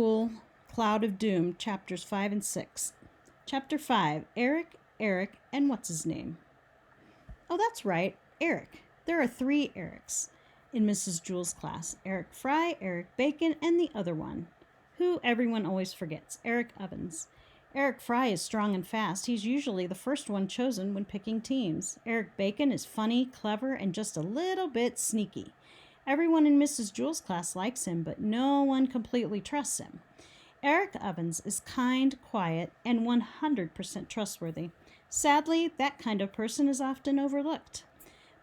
School, Cloud of Doom, Chapters 5 and 6. Chapter 5, Eric, and what's his name? Oh, that's right, Eric. There are 3 Erics in Mrs. Jewell's class. Eric Fry, Eric Bacon, and the other one, who everyone always forgets, Eric Evans. Eric Fry is strong and fast. He's usually the first one chosen when picking teams. Eric Bacon is funny, clever, and just a little bit sneaky. Everyone in Mrs. Jewell's class likes him, but no one completely trusts him. Eric Evans is kind, quiet, and 100% trustworthy. Sadly, that kind of person is often overlooked.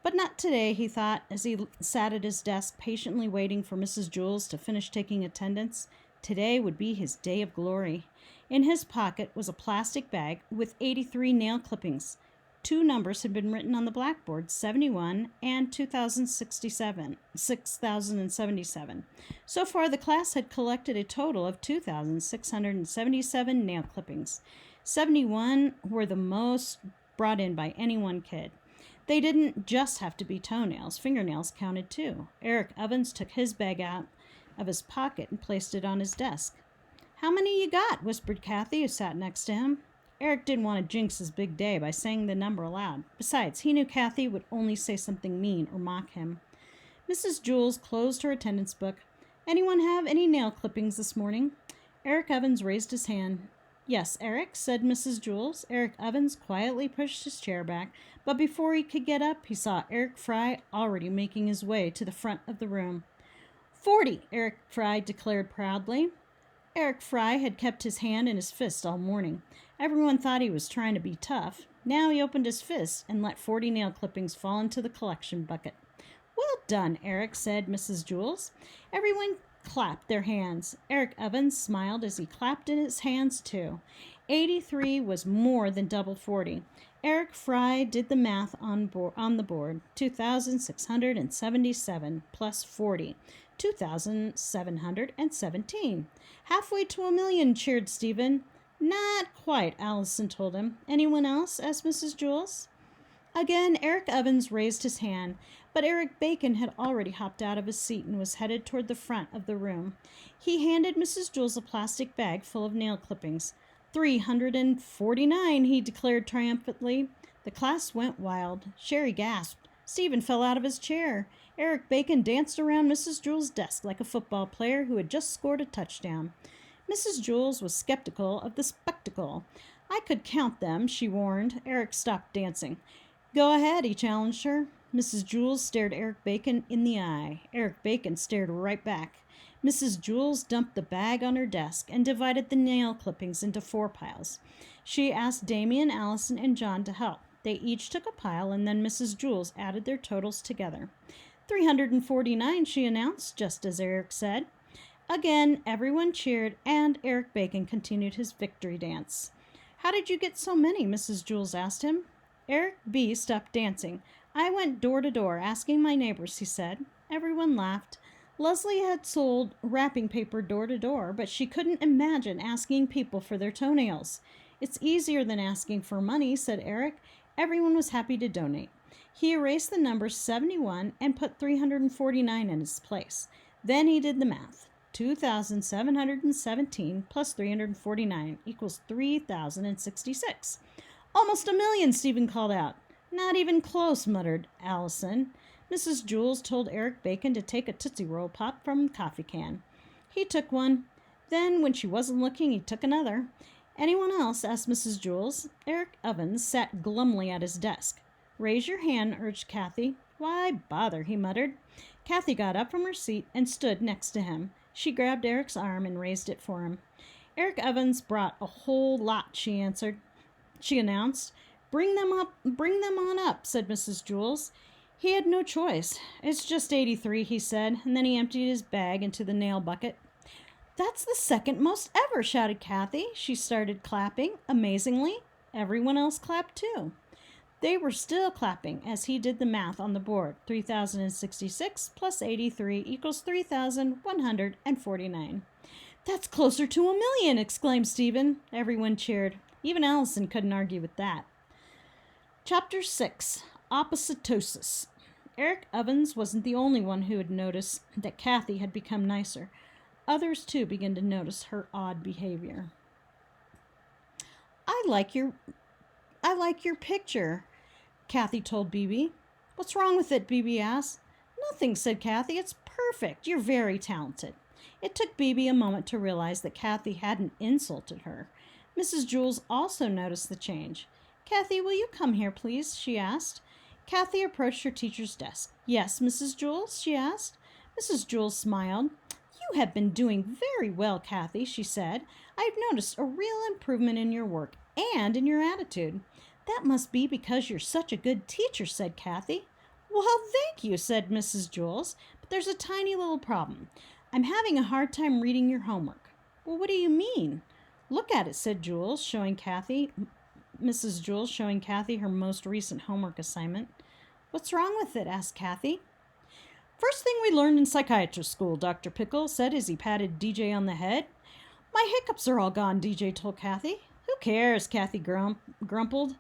But not today, he thought, as he sat at his desk patiently waiting for Mrs. Jewell's to finish taking attendance. Today would be his day of glory. In his pocket was a plastic bag with 83 nail clippings. 2 numbers had been written on the blackboard, 71 and 6,077. So far, the class had collected a total of 2,677 nail clippings. 71 were the most brought in by any one kid. They didn't just have to be toenails. Fingernails counted too. Eric Evans took his bag out of his pocket and placed it on his desk. "How many you got?" whispered Kathy, who sat next to him. Eric didn't want to jinx his big day by saying the number aloud. Besides, he knew Kathy would only say something mean or mock him. Mrs. Jewell closed her attendance book. "Anyone have any nail clippings this morning?" Eric Evans raised his hand. "Yes, Eric," said Mrs. Jewell. Eric Evans quietly pushed his chair back, but before he could get up, he saw Eric Fry already making his way to the front of the room. 40, Eric Fry declared proudly. Eric Fry had kept his hand in his fist all morning. Everyone thought he was trying to be tough. Now he opened his fist and let 40 nail clippings fall into the collection bucket. "Well done, Eric," said Mrs. Jewell. Everyone clapped their hands. Eric Evans smiled as he clapped in his hands too. 83 was more than double 40. Eric Fry did the math on the board. 2,677 plus 40. 2,717. "Halfway to a million," cheered Stephen. "Not quite," Allison told him. "Anyone else?" asked Mrs. Jewell. Again, Eric Evans raised his hand, but Eric Bacon had already hopped out of his seat and was headed toward the front of the room. He handed Mrs. Jewell a plastic bag full of nail clippings. 349, he declared triumphantly. The class went wild. Sherry gasped. Stephen fell out of his chair. Eric Bacon danced around Mrs. Jewell's desk like a football player who had just scored a touchdown. Mrs. Jewell was skeptical of the spectacle. "I could count them," she warned. Eric stopped dancing. "Go ahead," he challenged her. Mrs. Jewell stared Eric Bacon in the eye. Eric Bacon stared right back. Mrs. Jewell dumped the bag on her desk and divided the nail clippings into 4 piles. She asked Damien, Allison, and John to help. They each took a pile, and then Mrs. Jewell added their totals together. 349, she announced, just as Eric said. Again, everyone cheered, and Eric Bacon continued his victory dance. "How did you get so many?" Mrs. Jewell asked him. Eric B. stopped dancing. "I went door to door, asking my neighbors," he said. Everyone laughed. Leslie had sold wrapping paper door to door, but she couldn't imagine asking people for their toenails. "It's easier than asking for money," said Eric. Everyone was happy to donate. He erased the number 71 and put 349 in its place. Then he did the math. 2,717 plus 349 equals 3,066. "Almost a million," Stephen called out. "Not even close," muttered Allison. Mrs. Jewell told Eric Bacon to take a Tootsie Roll Pop from the coffee can. He took one. Then, when she wasn't looking, he took another. "Anyone else?" asked Mrs. Jewell. Eric Evans sat glumly at his desk. "Raise your hand," urged Kathy. "Why bother?" he muttered. Kathy got up from her seat and stood next to him. She grabbed Eric's arm and raised it for him. "Eric Evans brought a whole lot," she announced. Bring them on up," said Mrs. Jewell. He had no choice. "It's just 83, he said, and then he emptied his bag into the nail bucket. "That's the second most ever," shouted Kathy. She started clapping. Amazingly, everyone else clapped too. They were still clapping as he did the math on the board. 3,066 plus 83 equals 3,149. "That's closer to a million," exclaimed Stephen. Everyone cheered. Even Allison couldn't argue with that. Chapter 6, Oppositosis. Eric Evans wasn't the only one who had noticed that Kathy had become nicer. others too began to notice her odd behavior. I like your picture, Kathy told BB. What's wrong with it? BB asked. Nothing, said Kathy. It's perfect. You're very talented. It took BB a moment to realize that Kathy hadn't insulted her. Mrs. Jules also noticed the change. Kathy, will you come here, please? She asked. Kathy approached her teacher's desk. Yes, Mrs. Jules? She asked. Mrs. Jules smiled. You have been doing very well, Kathy, she said. I've noticed a real improvement in your work and in your attitude. That must be because you're such a good teacher, said Kathy. Well, thank you, said Mrs. Jules, but there's a tiny little problem. I'm having a hard time reading your homework. Well, what do you mean? Look at it, said Jules, Mrs. Jules showing Kathy her most recent homework assignment. What's wrong with it? Asked Kathy. First thing we learned in psychiatry school, Dr. Pickle said as he patted DJ on the head. My hiccups are all gone, DJ told Kathy. Who cares? Kathy grumbled.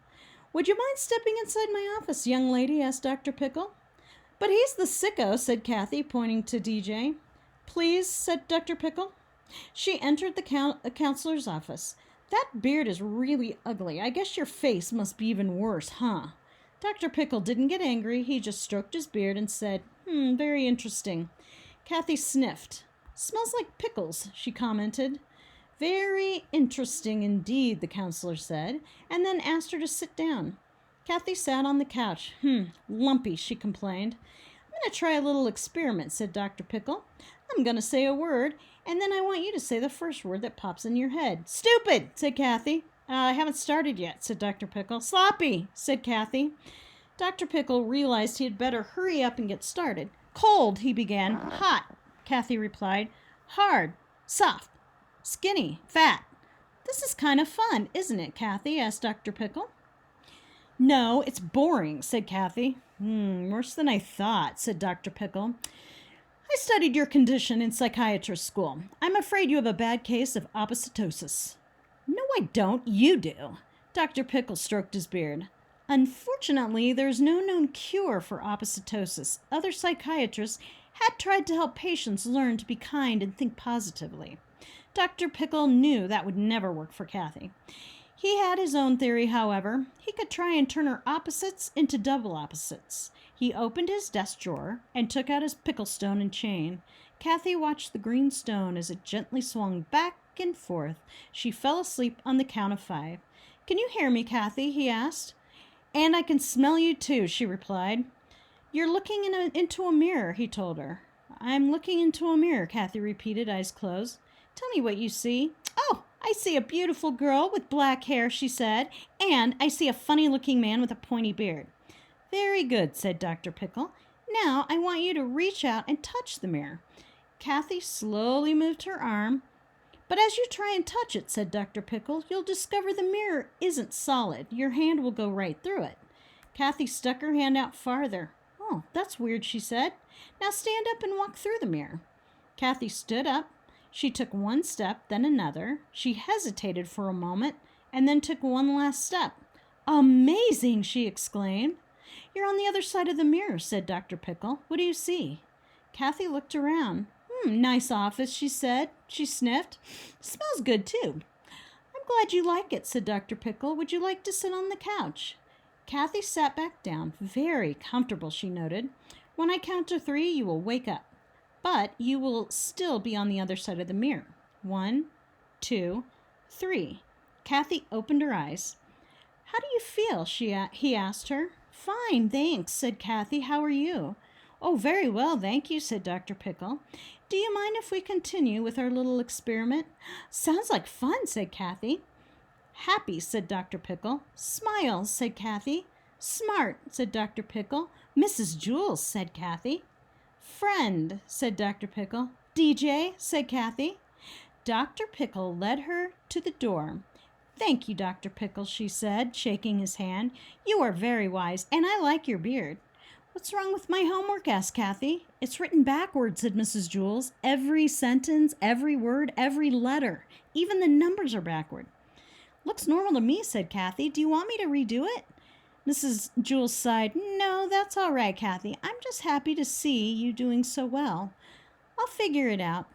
Would you mind stepping inside my office, young lady? Asked Dr. Pickle. But he's the sicko, said Kathy, pointing to DJ. Please, said Dr. Pickle. She entered the counselor's office. That beard is really ugly. I guess your face must be even worse, huh? Dr. Pickle didn't get angry. He just stroked his beard and said, very interesting. Kathy sniffed. Smells like pickles, she commented. Very interesting indeed, the counselor said, and then asked her to sit down. Kathy sat on the couch. Lumpy, she complained. I'm going to try a little experiment, said Dr. Pickle. I'm going to say a word, and then I want you to say the first word that pops in your head. Stupid, said Kathy. I haven't started yet, said Dr. Pickle. Sloppy, said Kathy. Dr. Pickle realized he had better hurry up and get started. Cold, he began. Hot, Kathy replied. Hard, soft, skinny, fat. This is kind of fun, isn't it, Kathy? Asked Dr. Pickle. No, it's boring, said Kathy. Worse than I thought, said Dr. Pickle. I studied your condition in psychiatrist school. I'm afraid you have a bad case of oppositosis. No, I don't. You do. Dr. Pickle stroked his beard. Unfortunately, there's no known cure for oppositosis. Other psychiatrists had tried to help patients learn to be kind and think positively. Dr. Pickle knew that would never work for Kathy. He had his own theory, however. He could try and turn her opposites into double opposites. He opened his desk drawer and took out his pickle stone and chain. Kathy watched the green stone as it gently swung back and forth. She fell asleep on the count of 5. Can you hear me, Kathy? He asked. And I can smell you too, she replied. You're looking into a mirror, he told her. I'm looking into a mirror, Kathy repeated, eyes closed. Tell me what you see. Oh, I see a beautiful girl with black hair, she said, and I see a funny-looking man with a pointy beard. Very good, said Dr. Pickle. Now I want you to reach out and touch the mirror. Kathy slowly moved her arm. But as you try and touch it, said Dr. Pickle, you'll discover the mirror isn't solid. Your hand will go right through it. Kathy stuck her hand out farther. Oh, that's weird, she said. Now stand up and walk through the mirror. Kathy stood up. She took one step, then another. She hesitated for a moment, and then took one last step. Amazing, she exclaimed. You're on the other side of the mirror, said Dr. Pickle. What do you see? Kathy looked around. Nice office, she said. She sniffed. Smells good, too. I'm glad you like it, said Dr. Pickle. Would you like to sit on the couch? Kathy sat back down. Very comfortable, she noted. When I count to 3, you will wake up. But you will still be on the other side of the mirror. 1, 2, 3. Kathy opened her eyes. How do you feel? He asked her. Fine, thanks, said Kathy. How are you? Oh, very well, thank you, said Dr. Pickle. Do you mind if we continue with our little experiment? Sounds like fun, said Kathy. Happy, said Dr. Pickle. Smile, said Kathy. Smart, said Dr. Pickle. Mrs. Jules, said Kathy. Friend, said Dr. Pickle. DJ, said Kathy. Dr. Pickle led her to the door. Thank you, Dr. Pickle, she said, shaking his hand. You are very wise, and I like your beard. What's wrong with my homework? Asked Kathy. It's written backwards, said Mrs. Jules. Every sentence, every word, every letter. Even the numbers are backward. Looks normal to me, said Kathy. Do you want me to redo it? Mrs. Jules sighed. No, that's all right, Kathy. I'm just happy to see you doing so well. I'll figure it out.